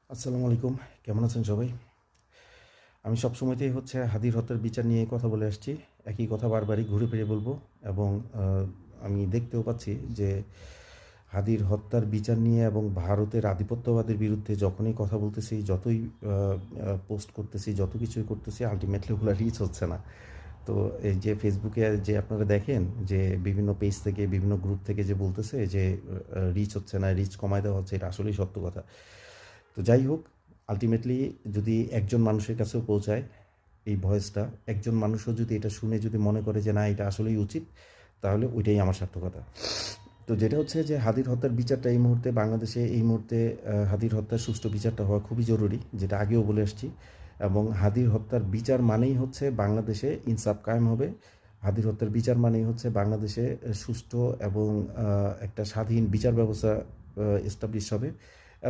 আসসালামু আলাইকুম। কেমন আছেন সবাই? আমি সবসময়তেই হাদির হত্যার বিচার নিয়ে কথা বলে আসছি। একই কথা বারবারই ঘুরে ফিরে বলবো এবং আমি দেখতেও পাচ্ছি যে হাদির হত্যার বিচার নিয়ে এবং ভারতের আধিপত্যবাদের বিরুদ্ধে যখনই কথা বলতেছি, যতই পোস্ট করতেছি, যত কিছুই করতেছি, আল্টিমেটলি ওগুলো রিচ হচ্ছে না। তো এই যে ফেসবুকে যে আপনারা দেখেন যে বিভিন্ন পেজ থেকে, বিভিন্ন গ্রুপ থেকে যে বলতেছে যে রিচ হচ্ছে না, রিচ কমায় দেওয়া হচ্ছে, এটা আসলেই সত্য কথা। তো যাই হোক, আলটিমেটলি যদি একজন মানুষের কাছেও পৌঁছায় এই ভয়েসটা, একজন মানুষও যদি এটা শুনে যদি মনে করে যে না এটা আসলেই উচিত, তাহলে ওইটাই আমার সার্থকতা। তো যেটা হচ্ছে যে হাদির হত্যার বিচারটা এই মুহূর্তে বাংলাদেশে, এই মুহূর্তে হাদির হত্যার সুষ্ঠু বিচারটা হওয়া খুবই জরুরি, যেটা আগেও বলে আসছি। এবং হাদির হত্যার বিচার মানেই বাংলাদেশে ইনসাফ কায়েম হবে। হাদির হত্যার বিচার মানেই বাংলাদেশে সুষ্ঠু এবং একটা স্বাধীন বিচার ব্যবস্থা এস্টাবলিশ হবে।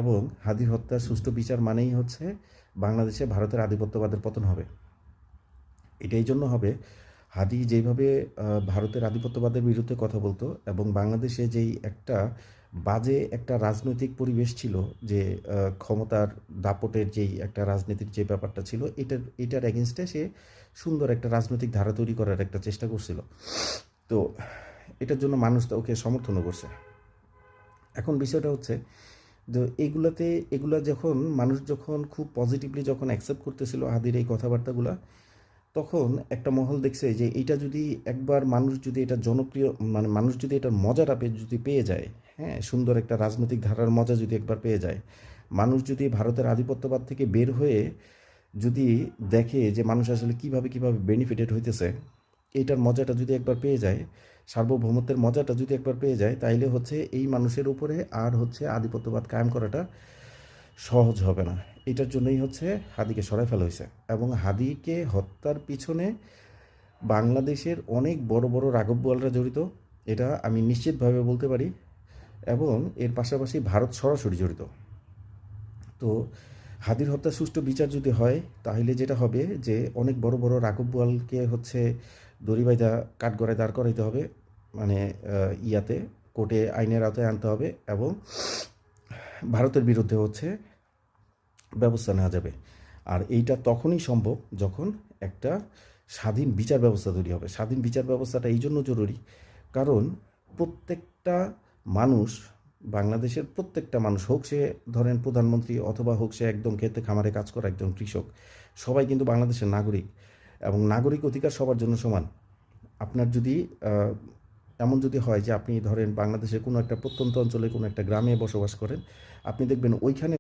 এবং হাদির হত্যার সুষ্ঠু বিচার মানেই বাংলাদেশে ভারতের আধিপত্যবাদের পতন হবে। এটা এই জন্য হবে, হাদি যেইভাবে ভারতের আধিপত্যবাদের বিরুদ্ধে কথা বলতো এবং বাংলাদেশে যেই একটা বাজে একটা রাজনৈতিক পরিবেশ ছিল, যে ক্ষমতার দাপটের যেই একটা রাজনীতির যে ব্যাপারটা ছিল, এটার এগেনস্টে সে সুন্দর একটা রাজনৈতিক ধারা তৈরি করার একটা চেষ্টা করছিল। তো এটার জন্য মানুষ ওকে সমর্থনও করছে। এখন বিষয়টা হচ্ছে, তো এগুলা যখন মানুষ যখন খুব পজিটিভলি যখন অ্যাকসেপ্ট করতেছিল হাদির এই কথাবার্তাগুলা, তখন একটা মহল দেখছে যে এইটা যদি একবার মানুষ যদি এটা জনপ্রিয়, মানে মানুষ যদি এটার মজাটা যদি পেয়ে যায়, হ্যাঁ, সুন্দর একটা রাজনৈতিক ধারার মজা যদি একবার পেয়ে যায়, মানুষ যদি ভারতের আধিপত্যবাদ থেকে বের হয়ে যদি দেখে যে মানুষ আসলে কীভাবে কীভাবে বেনিফিটেড হইতেছে, এইটার মজাটা যদি একবার পেয়ে যায়, সার্বভৌমত্বের মজাটা যদি একবার পেয়ে যায়, তাইলে এই মানুষের উপরে আর আধিপত্যবাদ কায়েম করাটা সহজ হবে না। এটার জন্যই হাদিকে সরাই ফেলা হয়েছে। এবং হাদিকে হত্যার পিছনে বাংলাদেশের অনেক বড় বড় রাঘব বোয়ালরা জড়িত, এটা আমি নিশ্চিতভাবে বলতে পারি। এবং এর পাশাপাশি ভারত সরাসরি জড়িত। তো হাদির হত্যার সুষ্ঠু বিচার যদি হয়, তাহলে যেটা হবে যে অনেক বড় বড় রাঘব বোয়ালকে দড়ি বাইধা কাঠগড়ায় দাঁড় করাইতে হবে, মানে ইয়াতে কোর্টে আইনের আওতায় আনতে হবে এবং ভারতের বিরুদ্ধে ব্যবস্থা নেওয়া যাবে। আর এইটা তখনই সম্ভব যখন একটা স্বাধীন বিচার ব্যবস্থা তৈরি হবে। স্বাধীন বিচার ব্যবস্থাটা এই জন্য জরুরি, কারণ প্রত্যেকটা মানুষ, বাংলাদেশের প্রত্যেকটা মানুষ, হোক সে ধরেন প্রধানমন্ত্রী অথবা হোক সে একদম খেতে খামারে কাজ করা একজন কৃষক, সবাই কিন্তু বাংলাদেশের নাগরিক। এবং নাগরিক অধিকার সবার জন্য সমান। আপনার যদি এমন যদি হয় যে আপনি ধরেন বাংলাদেশের কোনো একটা প্রত্যন্ত অঞ্চলে কোনো একটা গ্রামে বসবাস করেন, আপনি দেখবেন ওইখানে